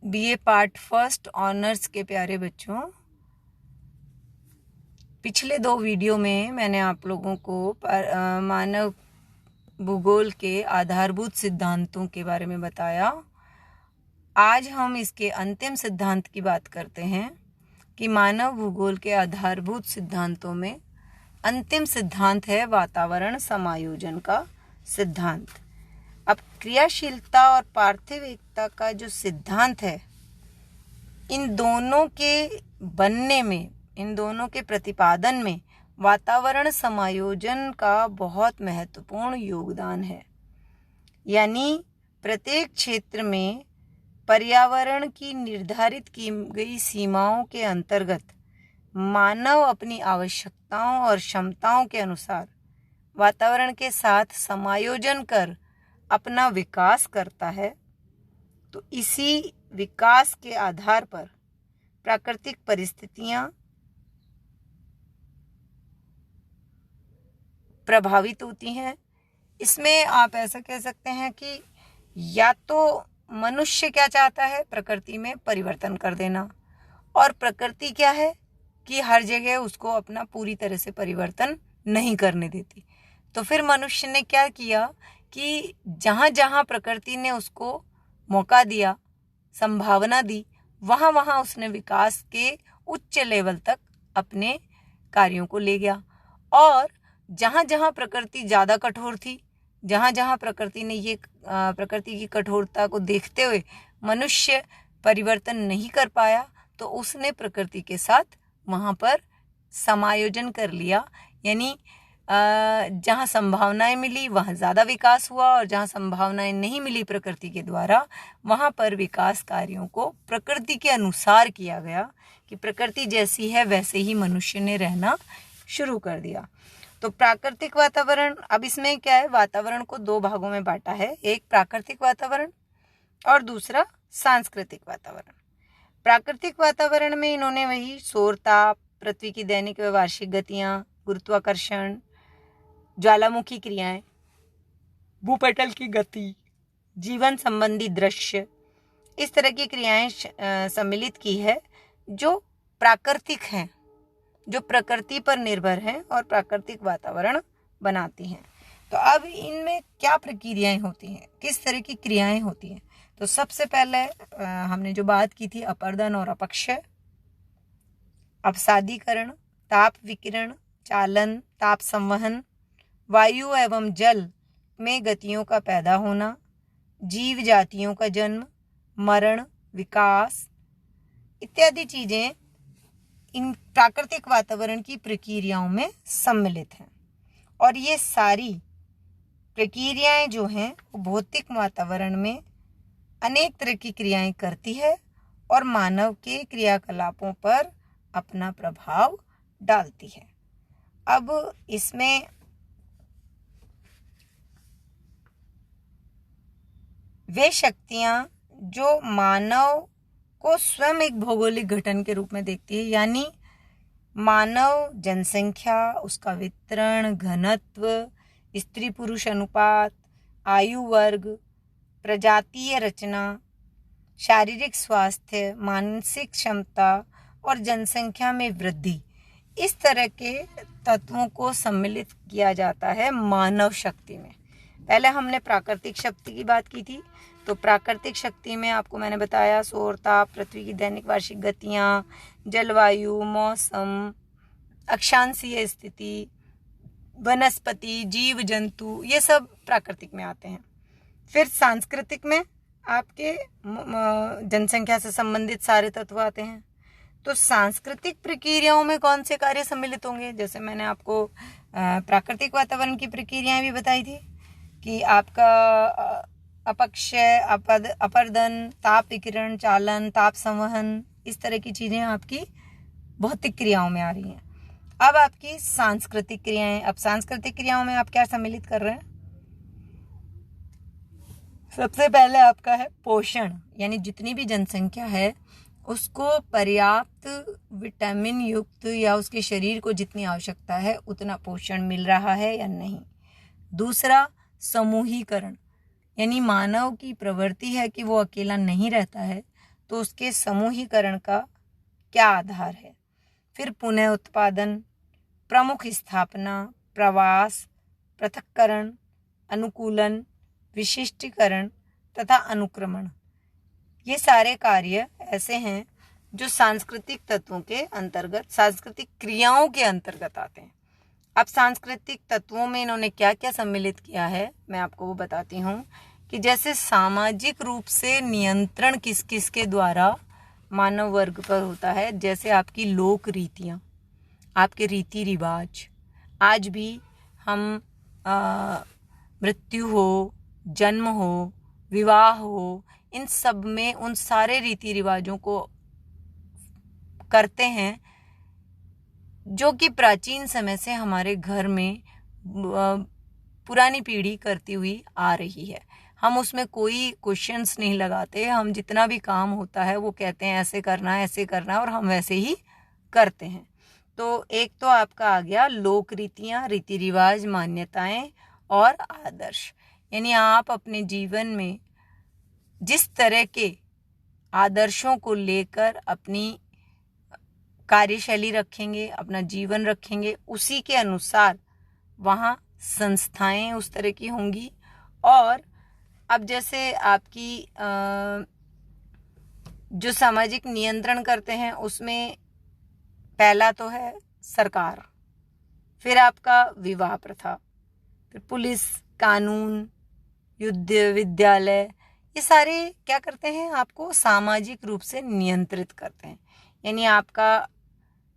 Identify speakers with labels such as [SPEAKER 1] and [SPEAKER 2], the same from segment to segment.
[SPEAKER 1] BA part first honours के प्यारे बच्चों, पिछले 2 वीडियो में मैंने आप लोगों को मानव भूगोल के आधारभूत सिद्धांतों के बारे में बताया। आज हम इसके अंतिम सिद्धांत की बात करते हैं कि मानव भूगोल के आधारभूत सिद्धांतों में अंतिम सिद्धांत है वातावरण समायोजन का सिद्धांत। अब क्रियाशीलता और पार्थिव एकता का जो सिद्धांत है, इन दोनों के बनने में, इन दोनों के प्रतिपादन में वातावरण समायोजन का बहुत महत्वपूर्ण योगदान है। यानी प्रत्येक क्षेत्र में पर्यावरण की निर्धारित की गई सीमाओं के अंतर्गत मानव अपनी आवश्यकताओं और क्षमताओं के अनुसार वातावरण के साथ समायोजन कर अपना विकास करता है। तो इसी विकास के आधार पर प्राकृतिक परिस्थितियां प्रभावित होती हैं। इसमें आप ऐसा कह सकते हैं कि या तो मनुष्य क्या चाहता है, प्रकृति में परिवर्तन कर देना, और प्रकृति क्या है कि हर जगह उसको अपना पूरी तरह से परिवर्तन नहीं करने देती। तो फिर मनुष्य ने क्या किया कि जहाँ जहाँ प्रकृति ने उसको मौका दिया, संभावना दी, वहाँ वहाँ उसने विकास के उच्च लेवल तक अपने कार्यों को ले गया। और जहाँ जहाँ प्रकृति ज़्यादा कठोर थी, जहाँ जहाँ प्रकृति ने ये प्रकृति की कठोरता को देखते हुए मनुष्य परिवर्तन नहीं कर पाया, तो उसने प्रकृति के साथ वहाँ पर समायोजन कर लिया। यानी जहाँ संभावनाएं मिली वहाँ ज़्यादा विकास हुआ, और जहाँ संभावनाएं नहीं मिली प्रकृति के द्वारा, वहाँ पर विकास कार्यों को प्रकृति के अनुसार किया गया कि प्रकृति जैसी है वैसे ही मनुष्य ने रहना शुरू कर दिया। तो प्राकृतिक वातावरण, अब इसमें क्या है, वातावरण को 2 भागों में बांटा है, एक प्राकृतिक वातावरण और दूसरा सांस्कृतिक वातावरण। प्राकृतिक वातावरण में इन्होंने वही सौर ताप, पृथ्वी की दैनिक व वार्षिक गतियाँ, गुरुत्वाकर्षण, ज्वालामुखी क्रियाएं, भूपटल की गति, जीवन संबंधी दृश्य, इस तरह की क्रियाएं सम्मिलित की है जो प्राकृतिक हैं, जो प्रकृति पर निर्भर हैं और प्राकृतिक वातावरण बनाती हैं। तो अब इनमें क्या प्रक्रियाएं होती हैं, किस तरह की क्रियाएं होती हैं? तो सबसे पहले हमने जो बात की थी अपर्दन और अपक्षय, अपसादीकरण, ताप विकिरण, चालन, ताप संवहन, वायु एवं जल में गतियों का पैदा होना, जीव जातियों का जन्म, मरण, विकास इत्यादि चीजें इन प्राकृतिक वातावरण की प्रक्रियाओं में सम्मिलित हैं। और ये सारी प्रक्रियाएं जो हैं वो भौतिक वातावरण में अनेक तरह की क्रियाएं करती है और मानव के क्रियाकलापों पर अपना प्रभाव डालती है। अब इसमें वे शक्तियां जो मानव को स्वयं एक भौगोलिक गठन के रूप में देखती है, यानी मानव जनसंख्या, उसका वितरण, घनत्व, स्त्री पुरुष अनुपात, आयु वर्ग, प्रजातीय रचना, शारीरिक स्वास्थ्य, मानसिक क्षमता और जनसंख्या में वृद्धि, इस तरह के तत्वों को सम्मिलित किया जाता है मानव शक्ति में। पहले हमने प्राकृतिक शक्ति की बात की थी। तो प्राकृतिक शक्ति में आपको मैंने बताया सौर ताप, पृथ्वी की दैनिक वार्षिक गतियाँ, जलवायु, मौसम, अक्षांशीय स्थिति, वनस्पति, जीव जंतु, ये सब प्राकृतिक में आते हैं। फिर सांस्कृतिक में आपके जनसंख्या से संबंधित सारे तत्व आते हैं। तो सांस्कृतिक प्रक्रियाओं में कौन से कार्य सम्मिलित होंगे? जैसे मैंने आपको प्राकृतिक वातावरण की प्रक्रियाएं भी बताई थी कि आपका अपक्षय, अपर्दन, ताप विकिरण, चालन, ताप संवहन, इस तरह की चीजें आपकी भौतिक क्रियाओं में आ रही हैं। अब आपकी सांस्कृतिक क्रियाएं, अब सांस्कृतिक क्रियाओं में आप क्या सम्मिलित कर रहे हैं? सबसे पहले आपका है पोषण, यानी जितनी भी जनसंख्या है उसको पर्याप्त विटामिन युक्त या उसके शरीर को जितनी आवश्यकता है उतना पोषण मिल रहा है या नहीं। दूसरा समूहीकरण, यानी मानव की प्रवृत्ति है कि वो अकेला नहीं रहता है, तो उसके समूहीकरण का क्या आधार है। फिर पुनः उत्पादन, प्रमुख स्थापना, प्रवास, पृथक्करण, अनुकूलन, विशिष्टीकरण तथा अनुक्रमण, ये सारे कार्य ऐसे हैं जो सांस्कृतिक तत्वों के अंतर्गत, सांस्कृतिक क्रियाओं के अंतर्गत आते हैं। अब सांस्कृतिक तत्वों में इन्होंने क्या क्या सम्मिलित किया है मैं आपको वो बताती हूँ कि जैसे सामाजिक रूप से नियंत्रण किस किस के द्वारा मानव वर्ग पर होता है, जैसे आपकी लोक रीतियाँ, आपके रीति रिवाज। आज भी हम मृत्यु हो, जन्म हो, विवाह हो, इन सब में उन सारे रीति रिवाजों को करते हैं जो कि प्राचीन समय से हमारे घर में पुरानी पीढ़ी करती हुई आ रही है। हम उसमें कोई क्वेश्चंस नहीं लगाते, हम जितना भी काम होता है वो कहते हैं ऐसे करना है, ऐसे करना है, और हम वैसे ही करते हैं। तो एक तो आपका आ गया लोक रीतियाँ, रीति रिवाज, मान्यताएं और आदर्श। यानी आप अपने जीवन में जिस तरह के आदर्शों को लेकर अपनी कार्यशैली रखेंगे, अपना जीवन रखेंगे, उसी के अनुसार वहाँ संस्थाएं उस तरह की होंगी। और अब जैसे आपकी जो सामाजिक नियंत्रण करते हैं उसमें पहला तो है सरकार, फिर आपका विवाह प्रथा, फिर पुलिस, कानून, युद्ध, विद्यालय, ये सारे क्या करते हैं, आपको सामाजिक रूप से नियंत्रित करते हैं। यानी आपका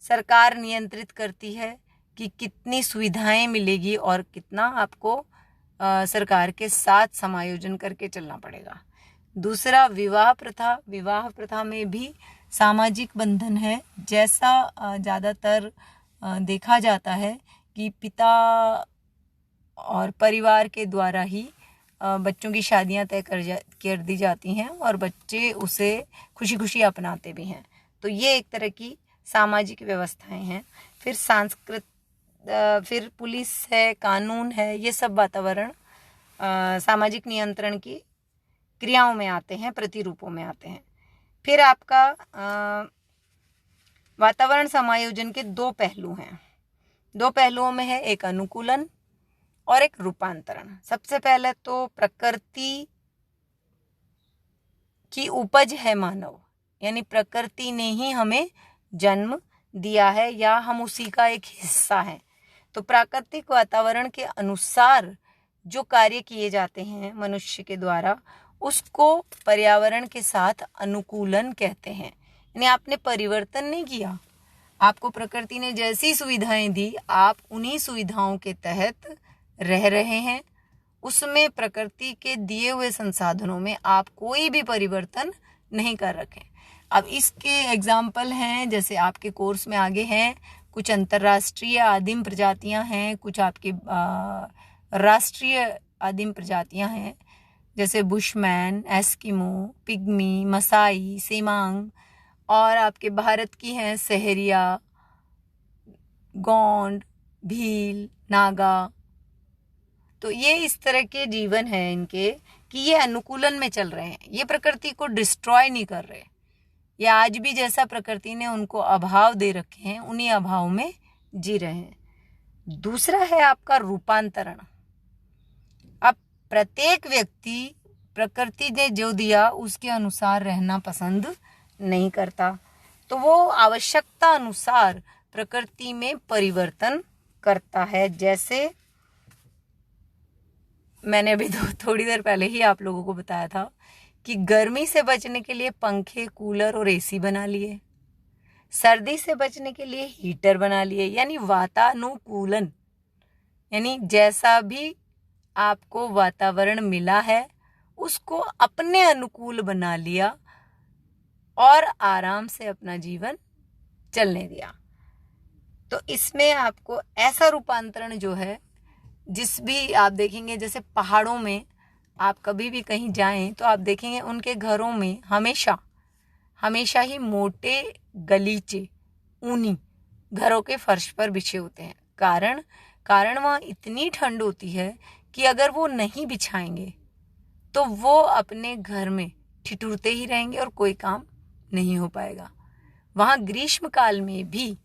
[SPEAKER 1] सरकार नियंत्रित करती है कि कितनी सुविधाएं मिलेगी और कितना आपको सरकार के साथ समायोजन करके चलना पड़ेगा। दूसरा विवाह प्रथा, विवाह प्रथा में भी सामाजिक बंधन है। जैसा ज़्यादातर देखा जाता है कि पिता और परिवार के द्वारा ही बच्चों की शादियां तय कर दी जाती हैं और बच्चे उसे खुशी खुशी अपनाते भी हैं। तो ये एक तरह की सामाजिक व्यवस्थाएं हैं। फिर फिर पुलिस है, कानून है, ये सब वातावरण सामाजिक नियंत्रण की क्रियाओं में आते हैं, प्रतिरूपों में आते हैं। फिर आपका वातावरण समायोजन के दो पहलू हैं। दो पहलुओं में है एक अनुकूलन और एक रूपांतरण। सबसे पहले तो प्रकृति की उपज है मानव, यानी प्रकृति ने ही हमें जन्म दिया है या हम उसी का एक हिस्सा हैं। तो प्राकृतिक वातावरण के अनुसार जो कार्य किए जाते हैं मनुष्य के द्वारा, उसको पर्यावरण के साथ अनुकूलन कहते हैं। यानी आपने परिवर्तन नहीं किया, आपको प्रकृति ने जैसी सुविधाएं दी, आप उन्हीं सुविधाओं के तहत रह रहे हैं। उसमें प्रकृति के दिए हुए संसाधनों में आप कोई भी परिवर्तन नहीं कर रखे। अब इसके एग्जाम्पल हैं, जैसे आपके कोर्स में आगे हैं, कुछ अंतर्राष्ट्रीय आदिम प्रजातियां हैं, कुछ आपके राष्ट्रीय आदिम प्रजातियां हैं, जैसे Bushman, Eskimo, Pygmy, Masai, Semang, और आपके भारत की हैं सहरिया, गोंड, भील, नागा। तो ये इस तरह के जीवन है इनके कि ये अनुकूलन में चल रहे हैं, ये प्रकृति को डिस्ट्रॉय नहीं कर रहे। ये आज भी जैसा प्रकृति ने उनको अभाव दे रखे हैं, उन्हीं अभाव में जी रहे हैं। दूसरा है आपका रूपांतरण। अब प्रत्येक व्यक्ति प्रकृति ने जो दिया उसके अनुसार रहना पसंद नहीं करता, तो वो आवश्यकता अनुसार प्रकृति में परिवर्तन करता है। जैसे मैंने अभी थोड़ी देर पहले ही आप लोगों को बताया था कि गर्मी से बचने के लिए पंखे, कूलर और एसी बना लिए, सर्दी से बचने के लिए हीटर बना लिए। यानी वातानुकूलन, यानी जैसा भी आपको वातावरण मिला है उसको अपने अनुकूल बना लिया और आराम से अपना जीवन चलने दिया। तो इसमें आपको ऐसा रूपांतरण जो है, जिस भी आप देखेंगे, जैसे पहाड़ों में आप कभी भी कहीं जाएं तो आप देखेंगे उनके घरों में हमेशा ही मोटे गलीचे ऊनी घरों के फर्श पर बिछे होते हैं। कारण वहाँ इतनी ठंड होती है कि अगर वो नहीं बिछाएंगे तो वो अपने घर में ठिठुरते ही रहेंगे और कोई काम नहीं हो पाएगा। वहाँ ग्रीष्म काल में भी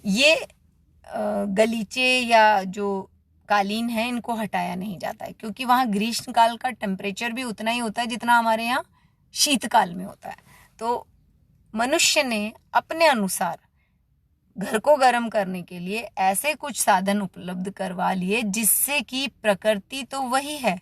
[SPEAKER 1] ये गलीचे या जो कालीन है इनको हटाया नहीं जाता है, क्योंकि वहाँ ग्रीष्म काल का टेम्परेचर भी उतना ही होता है जितना हमारे यहाँ शीतकाल में होता है। तो मनुष्य ने अपने अनुसार घर को गर्म करने के लिए ऐसे कुछ साधन उपलब्ध करवा लिए जिससे कि प्रकृति तो वही है,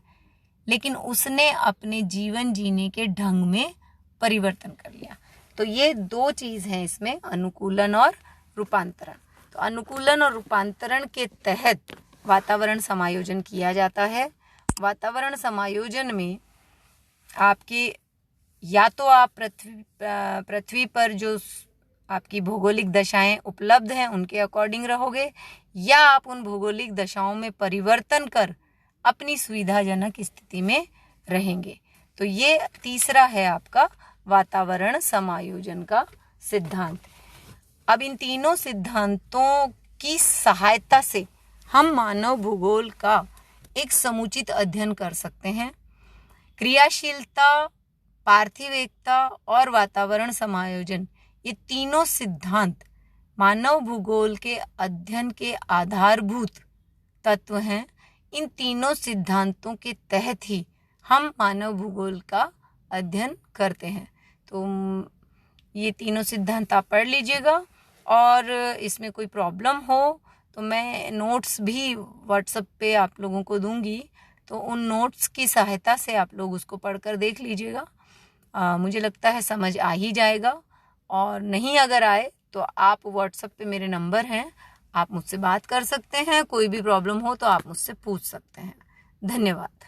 [SPEAKER 1] लेकिन उसने अपने जीवन जीने के ढंग में परिवर्तन कर लिया। तो ये दो चीज हैं इसमें, अनुकूलन और रूपांतरण। तो अनुकूलन और रूपांतरण के तहत वातावरण समायोजन किया जाता है। वातावरण समायोजन में आपके या तो आप पृथ्वी पर जो आपकी भौगोलिक दशाएं उपलब्ध हैं उनके अकॉर्डिंग रहोगे, या आप उन भौगोलिक दशाओं में परिवर्तन कर अपनी सुविधाजनक स्थिति में रहेंगे। तो ये तीसरा है आपका वातावरण समायोजन का सिद्धांत। अब इन तीनों सिद्धांतों की सहायता से हम मानव भूगोल का एक समुचित अध्ययन कर सकते हैं। क्रियाशीलता, पार्थिव एकता और वातावरण समायोजन, ये तीनों सिद्धांत मानव भूगोल के अध्ययन के आधारभूत तत्व हैं। इन तीनों सिद्धांतों के तहत ही हम मानव भूगोल का अध्ययन करते हैं। तो ये तीनों सिद्धांत आप पढ़ लीजिएगा, और इसमें कोई प्रॉब्लम हो तो मैं नोट्स भी व्हाट्सएप पे आप लोगों को दूंगी, तो उन नोट्स की सहायता से आप लोग उसको पढ़कर देख लीजिएगा। मुझे लगता है समझ आ ही जाएगा, और नहीं अगर आए तो आप व्हाट्सएप पे मेरे नंबर हैं, आप मुझसे बात कर सकते हैं। कोई भी प्रॉब्लम हो तो आप मुझसे पूछ सकते हैं। धन्यवाद।